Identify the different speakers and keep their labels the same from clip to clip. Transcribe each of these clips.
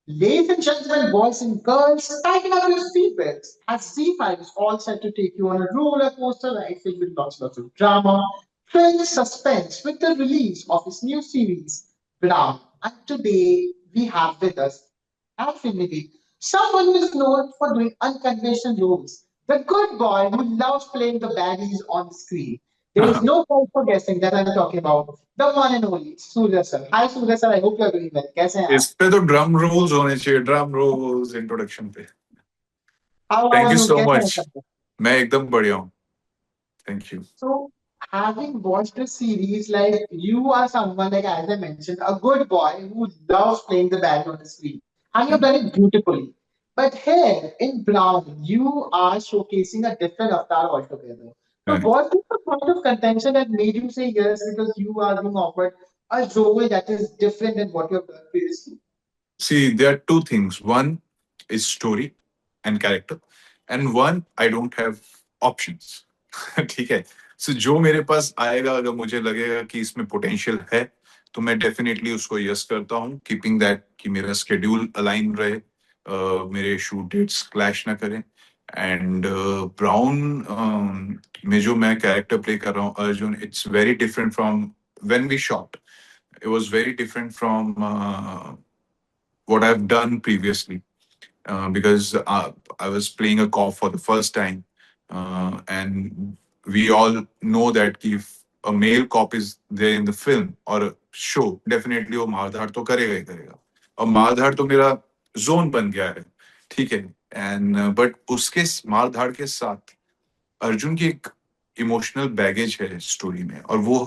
Speaker 1: Ladies and gentlemen, boys and girls, tighten up your seatbelts as Z5 is all set to take you on a roller coaster ride filled with lots of drama, thrill, suspense with the release of his new series, Brown. And today we have with us Infinity, someone who is known for doing unconventional roles, the good boy who loves playing the baddies on the screen. There is no point for guessing that I'm talking about the one and only Surya sir. Hi Surya sir, I hope you are doing well. कैसे हैं
Speaker 2: इस
Speaker 1: आप?
Speaker 2: पे तो drum roles होने चाहिए, drum roles introduction पे।
Speaker 1: How
Speaker 2: thank
Speaker 1: are
Speaker 2: you
Speaker 1: you?
Speaker 2: सो
Speaker 1: कैसे हैं
Speaker 2: मच।
Speaker 1: सब?
Speaker 2: मैं एकदम बढ़िया हूँ। Thank you.
Speaker 1: So, having watched the series, like you are someone, like as I mentioned, a good boy who loves playing the band on the screen, and you've done it beautifully. But here in Brown, you are showcasing a different avatar altogether. So, what is the point of contention that made you say yes because you are being offered a role that is different than what you've done previously?
Speaker 2: See, there are two things. One is story and character, and one I don't have options. ठीक है। सो जो मेरे पास आएगा, अगर मुझे लगेगा कि इसमें पोटेंशियल है, तो मैं डेफिनेटली उसको यस करता हूँ, कीपिंग दैट कि मेरा स्केड्यूल अलाइन रहे, मेरे शूट डेट्स क्लैश ना करें। एंड ब्राउन में जो मैं कैरेक्टर प्ले कर रहा हूँ Arjun, it's very different from when we shot. It was very different from what I've done previously, because I was playing a cop for the first time, and we all know that if a male cop is there in the film or a show, definitely वो मारधाड़ तो करेगा ही करेगा, और मारधाड़ तो मेरा zone बन गया है। ठीक है। एंड बट उसके मारधाड़ के साथ अर्जुन की एक इमोशनल बैगेज है स्टोरी में, और वो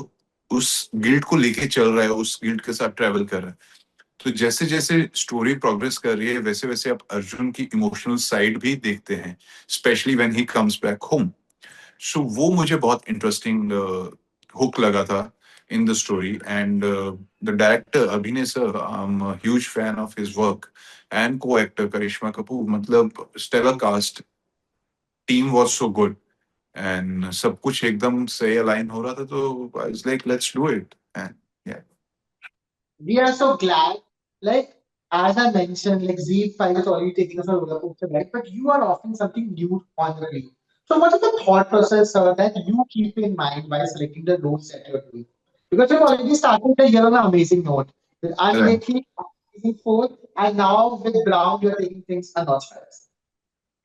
Speaker 2: उस गिल्ट को लेके चल रहा है, उस गिल्ट के साथ ट्रेवल कर रहा है। तो जैसे जैसे स्टोरी प्रोग्रेस कर रही है, वैसे वैसे आप अर्जुन की इमोशनल साइड भी देखते हैं, specially when he comes back home. So वो मुझे बहुत इंटरेस्टिंग हुक लगा था in the story. And the director Abhinay sir, I am huge fan of his work. And co-actor Karisma Kapoor, मतलब stellar cast, team was so good, and सब कुछ एकदम सही अलाइन हो रहा था, तो I was like let's do it. And yeah.
Speaker 1: We are so glad. Like as I mentioned, like Z5 is already taking us on a roller coaster ride, but you are offering something new on the way. So what is the thought process, sir, that you keep in mind while selecting the roles that you're doing? Because you've already started the year on an amazing note. With Unmaking, Amazing Four, and now with Brown, you're taking things a notch higher.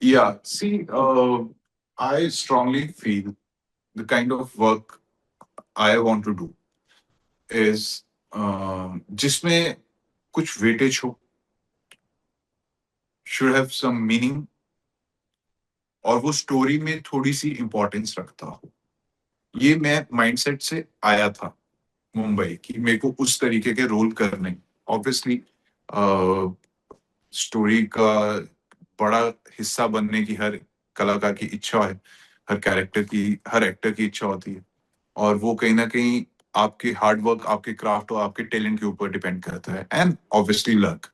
Speaker 2: Yeah, see, I strongly feel the kind of work I want to do is जिसमें कुछ weightage हो, should have some meaning, और वो story में थोड़ी सी importance रखता हो। ये मैं माइंडसेट से आया था मुंबई कि मेरे को उस तरीके के रोल करने। ऑब्वियसली स्टोरी का बड़ा हिस्सा बनने की हर कलाकार की इच्छा है, हर कैरेक्टर की, हर एक्टर की इच्छा होती है, और वो कहीं ना कहीं आपके हार्ड वर्क, आपके क्राफ्ट और आपके टैलेंट के ऊपर डिपेंड करता है, एंड ऑब्वियसली लक।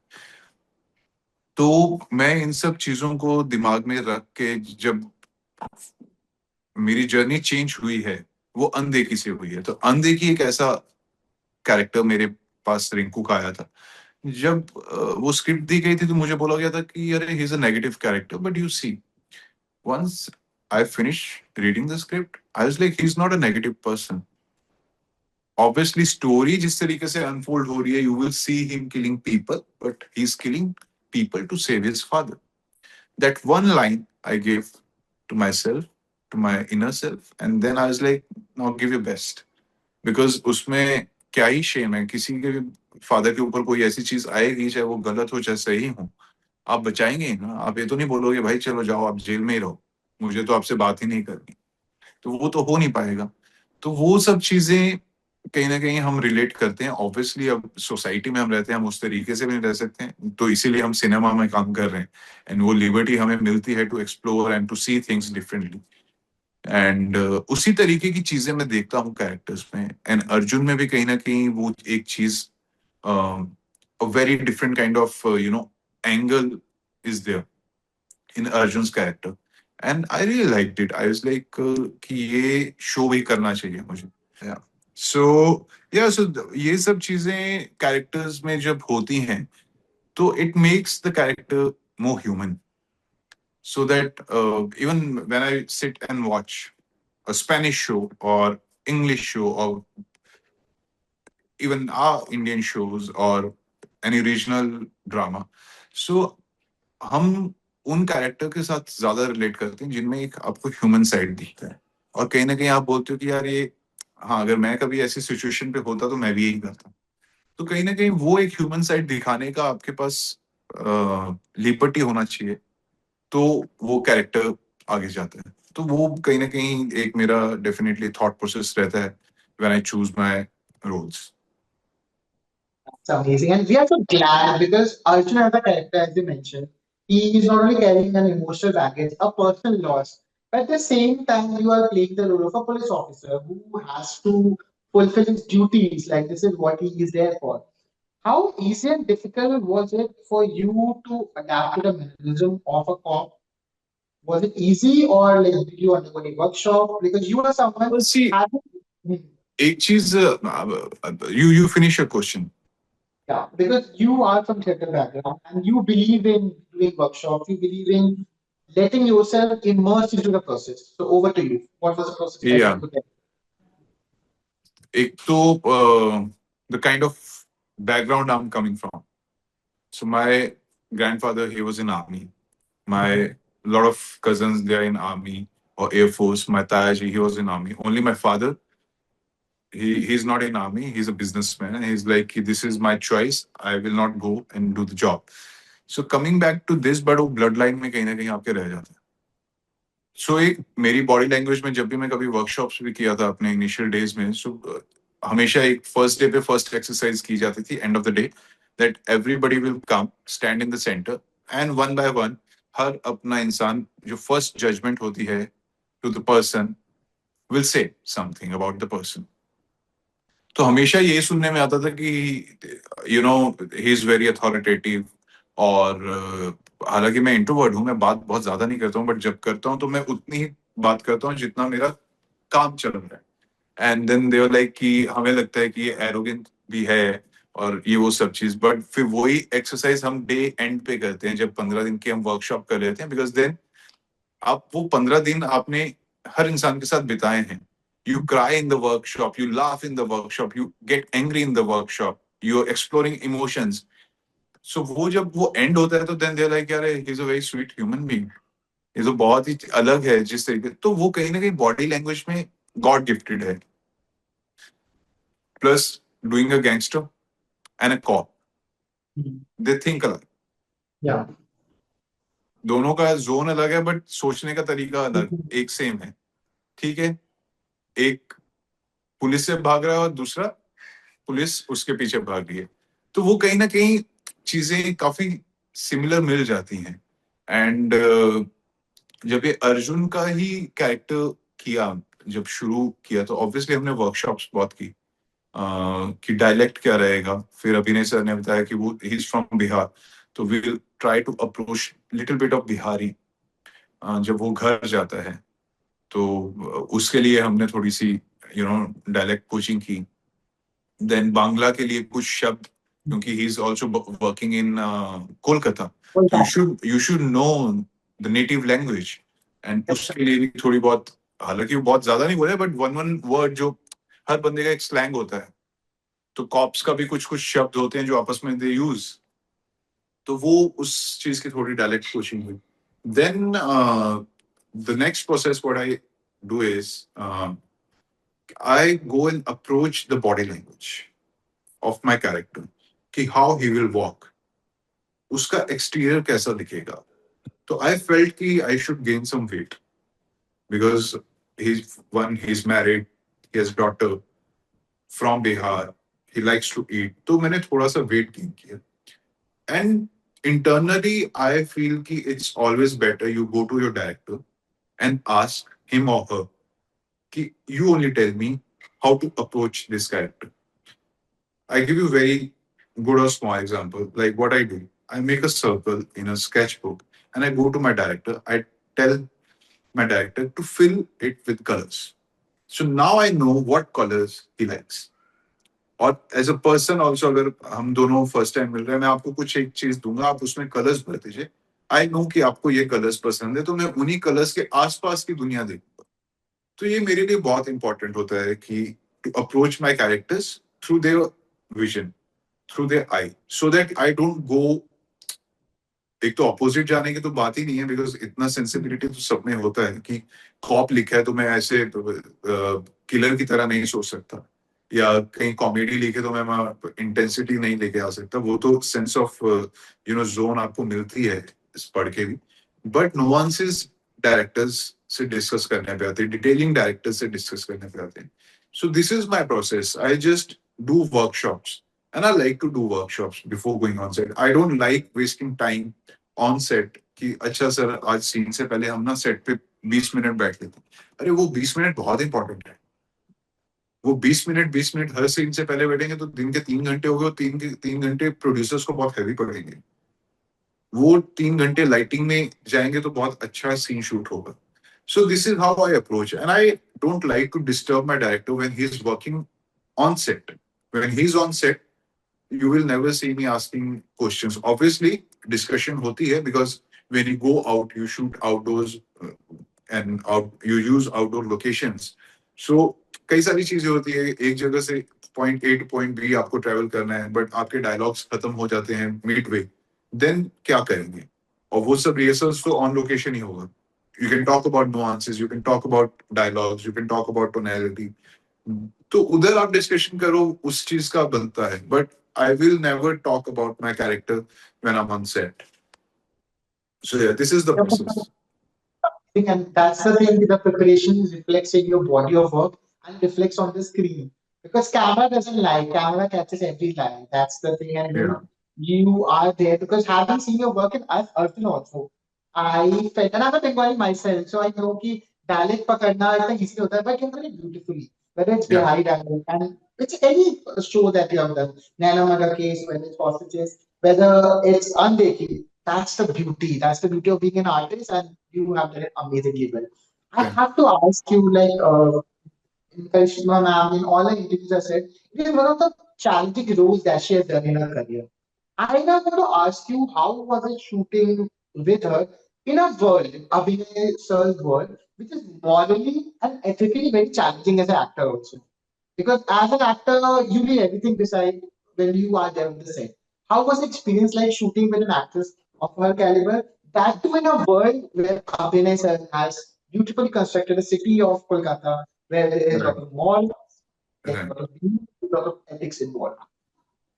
Speaker 2: तो मैं इन सब चीजों को दिमाग में रख के, जब मेरी जर्नी चेंज हुई है, वो अनदेखी से हुई है। तो अनदेखी एक ऐसा कैरेक्टर मेरे पास रिंकू का आया था। जब वो स्क्रिप्ट दी गई थी, तो मुझे बोला गया था कि अरे he is a negative character, but you see, once I finished reading the script, I was like, he's not a negative person. Obviously, story जिस तरीके से unfold हो रही है, you will see him killing people, but he's killing people to save his father. That one line I gave to myself, to my inner self, and then I was like, now give your best. Because उसमें क्या ही shame है, किसी के भी father के ऊपर कोई ऐसी चीज आएगी, चाहे वो गलत हो चाहे सही हो, आप बचाएंगे ही ना। आप ये तो नहीं बोलोगे भाई चलो जाओ आप जेल में ही रहो, मुझे तो आपसे बात ही नहीं करनी। तो वो तो हो नहीं पाएगा। तो वो सब चीजें कहीं ना कहीं हम रिलेट करते हैं। ऑब्वियसली अब सोसाइटी में हम रहते हैं, हम उस तरीके से भी नहीं रह सकते हैं, तो इसीलिए हम सिनेमा में काम कर रहे हैं, एंड वो लिबर्टी हमें मिलती है to explore and to see things differently. And उसी तरीके की चीजें मैं देखता हूँ कैरेक्टर्स में, एंड अर्जुन में भी कहीं ना कहीं वो एक चीज, a very different kind of angle is there in Arjun's character, and I really liked it. I was like कि ये शो भी करना चाहिए मुझे। Yeah. So yeah, so ये सब चीजें कैरेक्टर्स में जब होती हैं, So it makes the character more human. So that even when I sit and watch a Spanish show or English show or even our Indian shows or any regional drama, so हम उन character के साथ ज्यादा relate करते हैं जिनमें एक आपको ह्यूमन साइड दिखता है और कहीं ना कहीं आप बोलते हो कि यार ये, हाँ, अगर मैं कभी ऐसी सिचुएशन पे होता तो मैं भी यही करता। तो कहीं ना कहीं वो एक ह्यूमन साइड दिखाने का आपके पास लिबर्टी होना चाहिए, तो वो कैरेक्टर आगे जाता है। तो वो कहीं ना कहीं एक मेरा डेफिनेटली थॉट प्रोसेस रहता है when I choose my roles.
Speaker 1: It's amazing. And we are so glad because Arjun as a character, as you mentioned, he is not only carrying an emotional baggage, a personal loss, but at the same time, you are playing the role of a police officer who has to fulfill his duties. Like, this is what he is there for. How easy and difficult was it for you to adapt to the mannerism of a cop? Was it easy or like did you undergo any workshop? Because you are someone
Speaker 2: Well, see,
Speaker 1: having.
Speaker 2: एक चीज, you finish your question.
Speaker 1: Yeah, because you are from theater background and you believe in doing workshops, you believe in letting yourself immerse into the process. So over to you. What was the process like?
Speaker 2: Yeah. एक तो the kind of background I'm coming from. So my grandfather, he was in army. My lot of cousins, they are in army or air force. My tayaji, he was in army. Only my father, he's not in army. He's a businessman, and he's like, this is my choice. I will not go and do the job. So coming back to this, but वो bloodline में कहीं ना कहीं आपके रह जाता है। सो एक मेरी बॉडी लैंग्वेज में जब भी मैं कभी वर्कशॉप्स भी किया था अपने इनिशियल डेज में, सो हमेशा एक फर्स्ट डे पे फर्स्ट एक्सरसाइज की जाती थी end of the day, that everybody will come stand in the centre and one by one हर अपना इंसान जो फर्स्ट जजमेंट होती है to the person will say something about the person. तो हमेशा ये सुनने में आता था कि ही इज वेरी अथॉरिटेटिव। और हालांकि मैं इंट्रोवर्ट हूँ, मैं बात बहुत ज्यादा नहीं करता हूँ, बट जब करता हूँ तो मैं उतनी ही बात करता हूँ जितना मेरा काम चल रहा है। एंड देन देवर लाइक कि हमें लगता है कि ये एरोगेंट भी है और ये वो सब चीज, बट फिर वही एक्सरसाइज हम डे एंड पे करते हैं जब 15 दिन की हम वर्कशॉप कर लेते हैं, बिकॉज देन आप वो 15 दिन आपने हर इंसान के साथ बिताए हैं। You cry in the workshop, you laugh in the workshop, you get angry in the workshop, you're exploring emotions. So वो जब वो एंड होता है तो देन दे लाइक यार ही is a very sweet human being, ये तो बहुत ही अलग है जिस तरीके, तो वो कहीं ना कहीं बॉडी लैंग्वेज में गॉड गिफ्टेड है। Plus doing a gangster and a cop, they think अलग।
Speaker 1: Yeah.
Speaker 2: दोनों का जोन अलग है बट सोचने का तरीका अलग, एक सेम है। ठीक है, एक पुलिस से भाग रहा है और दूसरा पुलिस उसके पीछे भाग रही है, तो वो कहीं ना कहीं चीजें काफी सिमिलर मिल जाती हैं। एंड जब ये अर्जुन का ही कैरेक्टर किया, जब शुरू किया तो ऑब्वियसली हमने वर्कशॉप्स बहुत की कि डायलेक्ट क्या रहेगा। फिर अभिनय सर ने बताया कि वो ही इज फ्रॉम बिहार, तो we will try to approach little bit of Bihari जब वो घर जाता है। तो उसके लिए हमने थोड़ी सी डायलेक्ट कोचिंग की। देन बांग्ला के लिए कुछ शब्द, क्योंकि he is also working in Kolkata, तो you should know the native language. And उसके लिए भी थोड़ी बहुत, हालांकि वो बहुत ज्यादा नहीं बोले बट वन वन वर्ड जो हर बंदे का एक स्लैंग होता है, तो कॉप्स का भी कुछ कुछ शब्द होते हैं जो आपस में दे यूज, तो वो उस चीज की थोड़ी डायलेक्ट कोचिंग हुई। Then the next process what I do is I go and approach the body language of my character, कि how he will walk, उसका exterior कैसा दिखेगा। तो I felt कि I should gain some weight because he's married, he has daughter from Bihar, he likes to eat, तो मैंने थोड़ा सा weight gain किया। And internally I feel कि it's always better you go to your director and ask him or her कि you only tell me how to approach this character. I give you very good or small example. Like what I do, I make a circle in a sketchbook and I go to my director. I tell my director to fill it with colors. So now I know what colors he likes. और as a person also, अगर हम दोनों first time मिल रहे हैं, मैं आपको कुछ एक चीज दूंगा, आप उसमें कलर्स भर दीजिए। आई नो कि आपको ये कलर्स पसंद है, तो मैं उन्हीं कलर्स के आसपास की दुनिया देखूंगा। तो ये मेरे लिए बहुत इंपॉर्टेंट होता है कि to approach my characters through their vision, through their eye, so that I don't go. एक तो ऑपोजिट जाने की तो बात ही नहीं है, बिकॉज इतना सेंसिबिलिटी तो सब में होता है कि कॉप लिखा है तो मैं ऐसे किलर की तरह नहीं सोच सकता, या कहीं कॉमेडी लिखे तो मैं इंटेंसिटी नहीं लेके आ सकता। वो तो सेंस ऑफ जोन आपको मिलती है इस पढ़ के भी। बट नुआंसेस डायरेक्टर्स से डिस्कस करने पे आते हैं, डिटेलिंग डायरेक्टर्स से डिस्कस करने पे आते हैं। सो this is my process, I just do workshops, and I like to do workshops before going on set. I don't like wasting time on set कि अच्छा सर आज सीन से पहले हम ना सेट पे 20 मिनट बैठ लेते हैं। अरे वो 20 मिनट बहुत इंपॉर्टेंट है। वो 20 मिनट हर सीन से पहले बैठेंगे तो दिन के 3 घंटे हो गए, और 3 घंटे प्रोड्यूसर्स को बहुत हैवी पड़ेंगे। वो 3 घंटे लाइटिंग में जाएंगे तो बहुत अच्छा सीन शूट होगा। So this is how I approach, and I don't like to disturb my director when he is working on set. When he is on set, you will never see me asking questions. Obviously, discussion hoti hai because when you go out, you shoot outdoors, and you use outdoor locations. So कई सारी चीजें होती है, एक जगह से point A to point B आपको travel करना है, बट आपके डायलॉग्स खत्म हो जाते हैं मिड वे, देन क्या करेंगे? और वो सब रिहर्सल्स तो ऑन लोकेशन ही होगा। You can talk about nuances, you can talk about dialogues, you can talk about tonality. तो उधर आप डिस्कशन करो, उस चीज का बनता है, but I will never talk about my character when I am on set. So yeah this is the process.
Speaker 1: And that's the thing, the preparation reflects in your body of work and reflects on the screen. Because camera doesn't lie, camera catches every lie. That's the thing. And
Speaker 2: Yeah.
Speaker 1: when you are there, because having seen your work in Arjun also, I felt, and I'm a Bengali myself, so I know कि dialect पकड़ना इतना easy होता है, but you have done it beautifully. Whether it's
Speaker 2: Yeah.
Speaker 1: behind dialect, and it's any show that you have done, Naina Maga case, whether it's hostages, whether it's Undeki, that's the beauty. That's the beauty of being an artist, and you have done it amazingly well. I
Speaker 2: Yeah.
Speaker 1: have to ask you, like, in Karishma ma'am, in all her interviews, I said it is one of the challenging roles that she has done in her career. I now want to ask you, how was it shooting with her in a world, Abhinay sir's world, which is morally and ethically very challenging as an actor also. Because as an actor, you leave everything beside when you are there on the set. How was the experience like shooting with an actress of her caliber? That too in a world where Abhinay sir has beautifully constructed a city of Kolkata, where there is a lot
Speaker 2: Right.
Speaker 1: of malls, there's a
Speaker 2: Right.
Speaker 1: lot of beauty, a lot of ethics involved.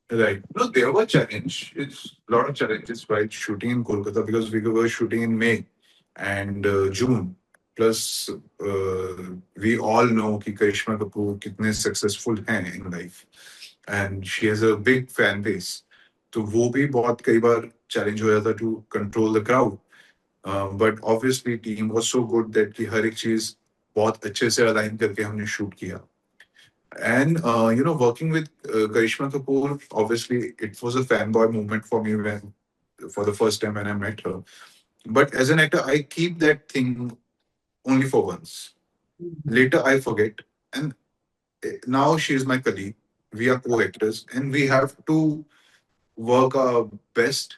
Speaker 2: Right. No, there were challenge. It's a lot of challenges while shooting in Kolkata, because we were shooting in May and June. Plus, we all know कि करिश्मा कपूर कितने successful हैं in life, and she has a big fan base. तो वो भी बहुत कई बार challenge हो जाता to control the crowd. But obviously team was so good that कि हर एक चीज बहुत अच्छे से align करके हमने shoot किया. And working with Karishma Kapoor, obviously, it was a fanboy moment for me when, for the first time when I met her. But as an actor, I keep that thing only for once. Later, I forget. And now she is my colleague. We are co-actors, and we have to work our best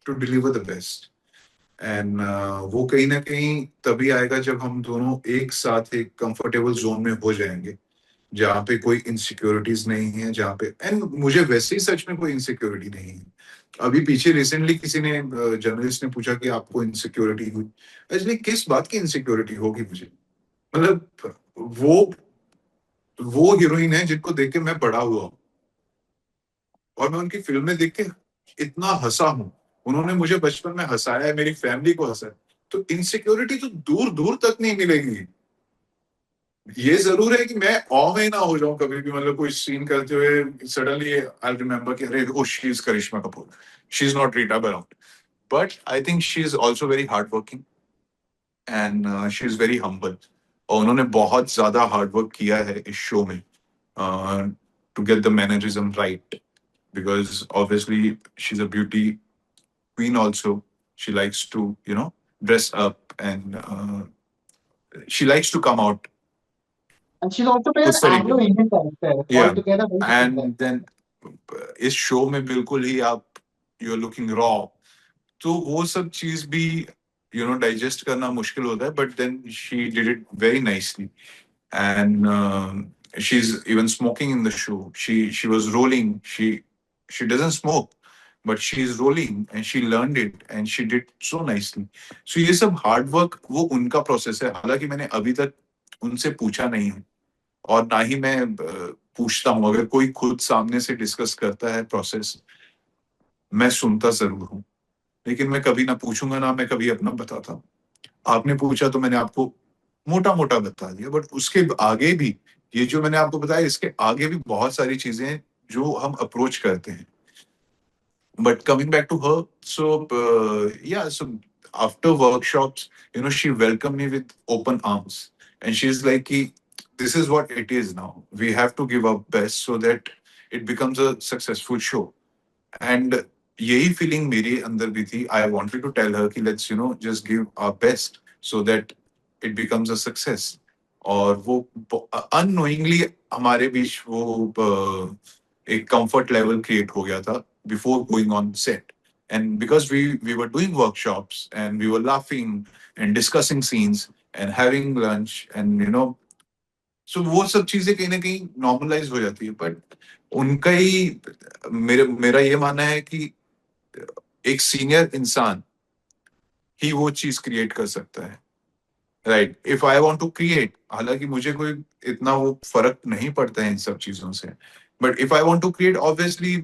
Speaker 2: to deliver the best. And वो कहीं ना कहीं तभी आएगा जब हम दोनों एक साथ एक कंफर्टेबल जोन में हो जाएंगे, जहाँ पे कोई इनसिक्योरिटीज नहीं है, जहाँ पे, एंड मुझे वैसे ही सच में कोई इनसिक्योरिटी नहीं है। अभी पीछे रिसेंटली किसी ने, जर्नलिस्ट ने पूछा कि आपको इनसिक्योरिटी हुई। एक्चुअली किस बात की इनसिक्योरिटी होगी मुझे? मतलब वो हीरोइन है जिनको देख के मैं बड़ा हुआ हूँ, और मैं उनकी फिल्में देख के इतना हंसा हूँ। उन्होंने मुझे बचपन में हंसाया है, मेरी फैमिली को हंसाया। तो इनसिक्योरिटी तो दूर दूर तक नहीं मिलेगी। ये जरूर है कि मैं ऑ में ना हो जाऊं कभी भी, मतलब कोई सीन करते हुए सडनली आई रिमेम्बर कि अरे ओ she is Karisma Kapoor, she is not Rita Baraut. But I think she is also very hard working, and she is very humble. और उन्होंने बहुत ज्यादा हार्ड वर्क किया है इस शो में to get the mannerism right, because obviously she's a beauty queen also. She likes to dress up, and she likes to come out
Speaker 1: And she'll also play an
Speaker 2: उस तरीके
Speaker 1: Anglo-Indian character
Speaker 2: या
Speaker 1: altogether. Very
Speaker 2: and
Speaker 1: similar.
Speaker 2: Then इस show में बिल्कुल ही आप you are looking raw, तो वो सब चीज भी डाइजेस्ट करना मुश्किल होता है, but then she did it very nicely. And she's even smoking in the show. She was rolling. She doesn't smoke, but she's rolling, and she learned it, and she did so nicely. So ये सब hard work वो उनका process है. हालांकि मैंने अभी तक उनसे पूछा नहीं है, और ना ही मैं पूछता हूँ. अगर कोई खुद सामने से डिस्कस करता है प्रोसेस, मैं सुनता जरूर हूँ, लेकिन मैं कभी ना पूछूंगा, ना मैं कभी अपना बताता हूँ. आपने पूछा तो मैंने आपको मोटा मोटा बता दिया, बट उसके आगे भी, ये जो मैंने आपको बताया, इसके आगे भी बहुत सारी चीजें हैं जो हम अप्रोच करते हैं. But coming back to her, so yeah, so after workshops, she welcomed me with open arms, and she's like, "This is what it is now. We have to give our best so that it becomes a successful show." And यही feeling मेरे अंदर भी थी. I wanted to tell her कि let's just give our best so that it becomes a success. और वो unknowingly हमारे बीच वो एक comfort level create हो गया था before going on set. And because we were doing workshops and we were laughing and discussing scenes and having lunch, and so वो सब चीजें कहीं ना कहीं नॉर्मलाइज हो जाती है. बट उनका ही मेरा ये मानना है कि एक सीनियर इंसान ही वो चीज क्रिएट कर सकता है. Right. If I want to create, हालांकि मुझे कोई इतना वो फर्क नहीं पड़ता है इन सब चीजों से, but if I want to create, obviously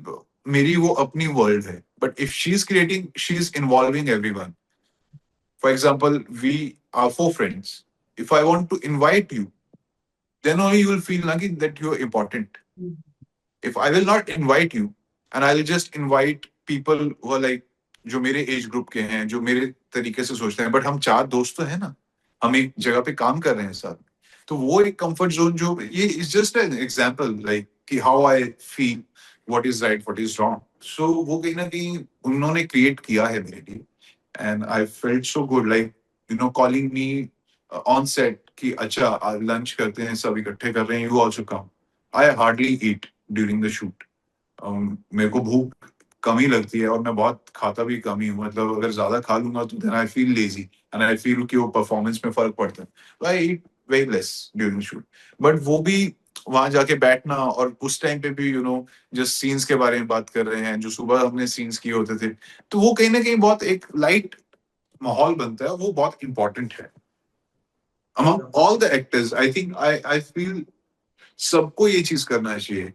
Speaker 2: मेरी वो अपनी वर्ल्ड है. But if she is creating, she is involving everyone. For example, we are four friends. If I want to invite you, then only you will feel lucky that you are important. If I will not invite you, and I'll just invite people who are like, जो मेरे age group के हैं, जो मेरे तरीके से सोचते हैं, बट हम चार दोस्त तो है ना, हम एक जगह पे काम कर रहे हैं साथ. तो वो एक कंफर्ट जोन, जो ये is just an example, like कि how I feel, what is right, what is wrong. So वो कहीं ना कहीं उन्होंने क्रिएट किया है मेरे लिए. And I felt so good, like calling me on set कि अच्छा लंच करते हैं, सब इकट्ठे कर रहे हैं, you also come. I hardly eat during the shoot. मेरे को भूख कम ही लगती है, और मैं बहुत खाता भी कम ही हूँ. मतलब अगर ज्यादा खा लूंगा तो then I feel lazy, and I feel कि वो परफॉर्मेंस में फर्क पड़ता है. तो I eat very less during shoot. But वो भी वहां जाके बैठना, और उस टाइम पे भी जस्ट सीन्स के बारे में बात कर रहे हैं, जो सुबह हमने सीन्स किए होते थे, तो वो कहीं ना कहीं बहुत एक लाइट माहौल बनता है. वो बहुत इंपॉर्टेंट है among all the actors. I think I feel सबको ये चीज करना चाहिए.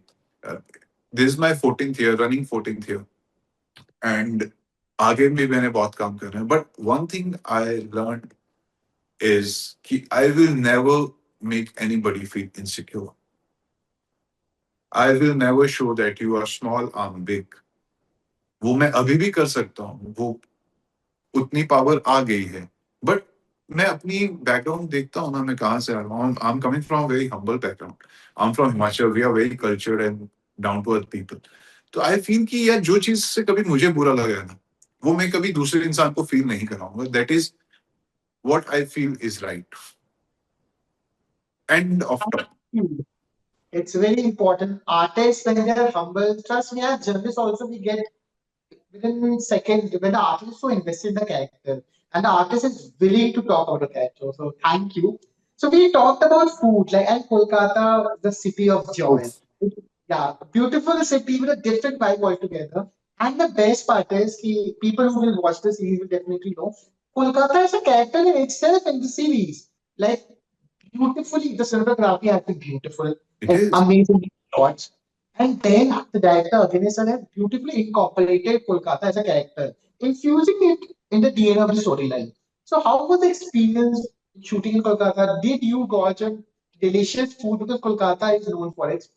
Speaker 2: This is my 14th year, running 14th year, and आगे भी मैंने बहुत काम करना है. But one thing I learn is कि I will never make anybody feel insecure. I will never show that you are small, I am big. वो मैं अभी भी कर सकता हूँ, वो उतनी पावर आ गई है. बट मैं अपनी बैकग्राउंड देखता हूँ ना, मैं कहाँ से आ रहा हूँ. I am coming from very humble background. I am from Himachal. We are very cultured and down to earth people. तो आई फील कि यार, जो चीज से कभी मुझे बुरा लगा है ना, वो मैं कभी दूसरे इंसान को फील नहीं कराऊंगा. That is what I feel is right. End of talk.
Speaker 1: It's very important. Artists, when they are humble, trust me, as journalists also, we get within seconds when the artist is so invested in the character and the artist is willing to talk about the character. So thank you. So we talked about food, like and Kolkata, the city of joy. Yeah, beautiful city with a different vibe altogether. And the best part is, people who will watch the series will definitely know Kolkata is a character in itself in the series. Like beautifully, the cinematography has been beautiful,
Speaker 2: It
Speaker 1: like
Speaker 2: is.
Speaker 1: amazing shots. And then the director Agnes has beautifully incorporated Kolkata as a character, infusing it in the DNA of the storyline. So, how was the experience shooting in Kolkata? Did you got a delicious food because Kolkata is known for its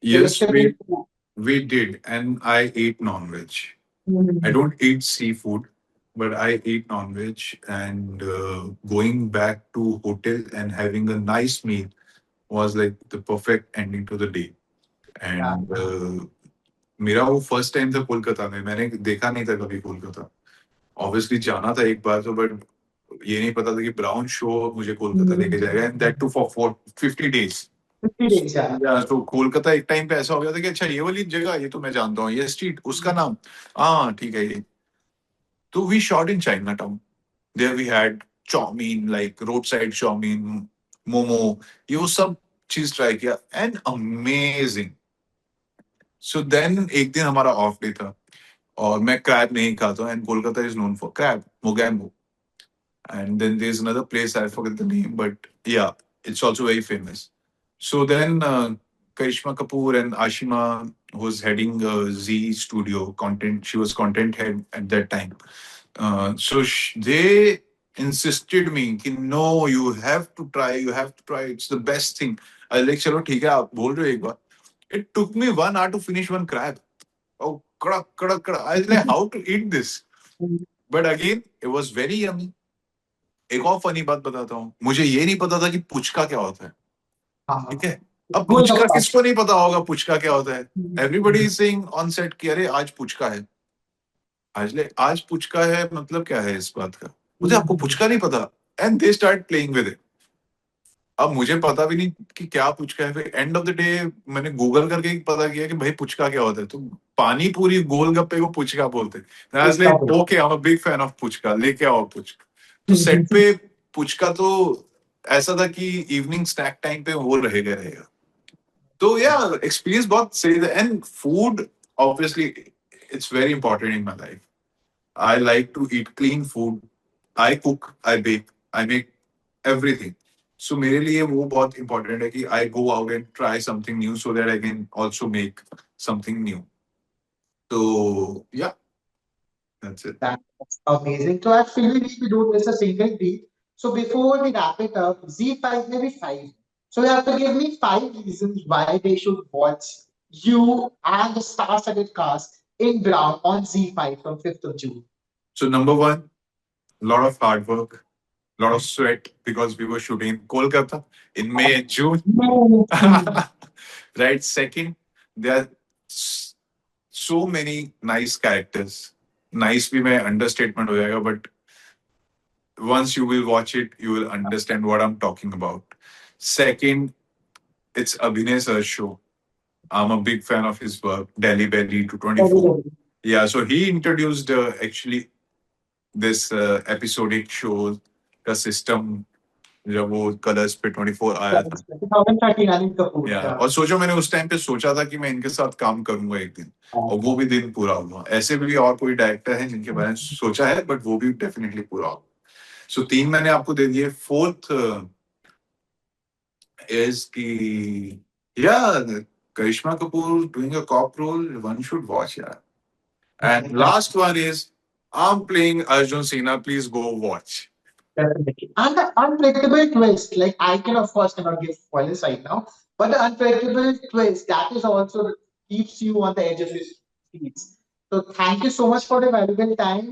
Speaker 2: Yes,
Speaker 1: vegetable food?
Speaker 2: we did, and I ate non-veg. I
Speaker 1: Mm.
Speaker 2: don't eat seafood, but I eat non-veg. And going back to hotel and having a nice meal was like the perfect ending to the day.
Speaker 1: Yeah.
Speaker 2: And मेरा वो first time था कोलकाता में. मैंने देखा नहीं था कभी Kolkata. Obviously जाना था एक बार तो, बट ये नहीं पता था कि ब्राउन शो मुझे कोलकाता लेके जाएगा, and that too for 50 days.
Speaker 1: 50 days, yeah.
Speaker 2: या तो कोलकाता एक टाइम पे ऐसा हो गया था कि अच्छा ये वाली जगह ये तो मैं जानता हूँ, ये स्ट्रीट उसका नाम, हाँ ठीक है ये. तो we shot in Chinatown. There we had chowmein, like road side chowmein, momo, ये वो सब चीज ट्राई किया, एंड अमेजिंग. सो देन एक दिन हमारा ऑफ डे था, और मैं क्रैब नहीं खाता, and Kolkata is known for crab, Mogambo. And then there's another place, I forget the name, but yeah, it's also very famous. So then Karishma Kapoor and Ashima, who's heading Z Studio content, she was content head at that time. They insisted me कि no, you have to try, it's the best thing. I was like, चलो ठीक है, आप बोल रहे हो एक बार. It took me 1 hour to finish one crab. Oh, कड़क कड़क कड़क. I was like, how to eat this? But again, it was very yummy. एक और फनी बात बताता हूँ, मुझे ये नहीं पता था कि पुचका क्या होता है. ठीक है, अब पुचका किसको नहीं पता होगा पुचका क्या होता है. Everybody is saying on set कि अरे आज पुचका है, आज पुचका है, मतलब क्या है इस बात का, मुझे आपको पुचका नहीं पता. And they start playing with it. अब मुझे पता भी नहीं कि क्या पुचका है. फिर एंड ऑफ द डे मैंने गूगल करके पता किया कि भाई पुचका क्या होता है. तो पानी पूरी गोलगप्पे को पुचका बोलते हैं. Okay, I am a big fan of puchka, लेके आओ पुचका. तो सेट पे पुचका तो ऐसा था कि इवनिंग स्नैक टाइम पे वो रहेगा. तो या एक्सपीरियंस बहुत सही था. And food obviously it's very important in my life. I like to eat clean food. I cook, I bake, I make everything. So मेरे लिए वो बहुत इंपॉर्टेंट है कि I go out and try something new so that I can also make something new. तो या that's it.
Speaker 1: That's amazing. So actually, we don't miss a single beat. So before we wrap it up, Z5 maybe five. So you have to give me 5 reasons why they should watch you and the star-studded cast in Brown on Z5 from 5th of June.
Speaker 2: So number one, lot of hard work, lot of sweat, because we were shooting in Kolkata in May and June. Right. Second, there are so many nice characters. Nice भी मैं understatement हो जाएगा, but once you will watch it, you will understand what I'm talking about. Second, it's Abhinay Sir's show. I'm a big fan of his work, Delhi Belly to 24. Yeah, so he introduced actually this episodic show का system जब वो colours पे 24 आया था.
Speaker 1: 2013 अनिल कपूर.
Speaker 2: या और सोचो, मैंने उस टाइम पे सोचा था कि मैं इनके साथ काम करूंगा एक दिन, और वो भी दिन पूरा हुआ. ऐसे भी और कोई डायरेक्टर हैं जिनके बारे में सोचा है, बट वो भी डेफिनेटली पूरा हुआ. सो 3 मैंने आपको दे दिए. फोर्थ इज की या Karishma Kapoor doing a cop role, one should watch यार. And last one is I am playing Arjun Sinha, please go watch.
Speaker 1: Definitely. And the unpredictable twist, like I can of course cannot give spoilers right now, but the unpredictable twist that is also keeps you on the edge of your seats. So thank you so much for the valuable time.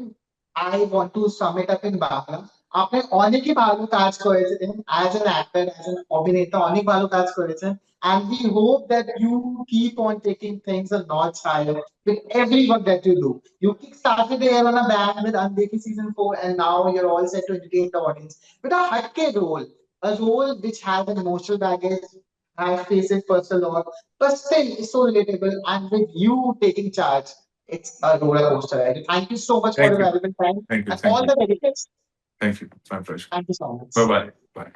Speaker 1: I want to sum it up in Bangla. आपने अनेक भालो काज करेছেন as an actor, as an অভিনেতা অনেক ভালো কাজ করেছেন, and we hope that you keep on taking things a notch higher with every work that you do. You started the year on a bang with Andeki season 4, and now you're all set to entertain the audience with a hatke role, a role which has an emotional baggage, has faced personal loss, but still is so relatable. And with you taking charge, it's a roller coaster ride. Thank you so much for the valuable time.
Speaker 2: Thank you.
Speaker 1: And all the very best.
Speaker 2: Thank you. It's my pleasure.
Speaker 1: Thank you so much.
Speaker 2: Bye bye. Bye.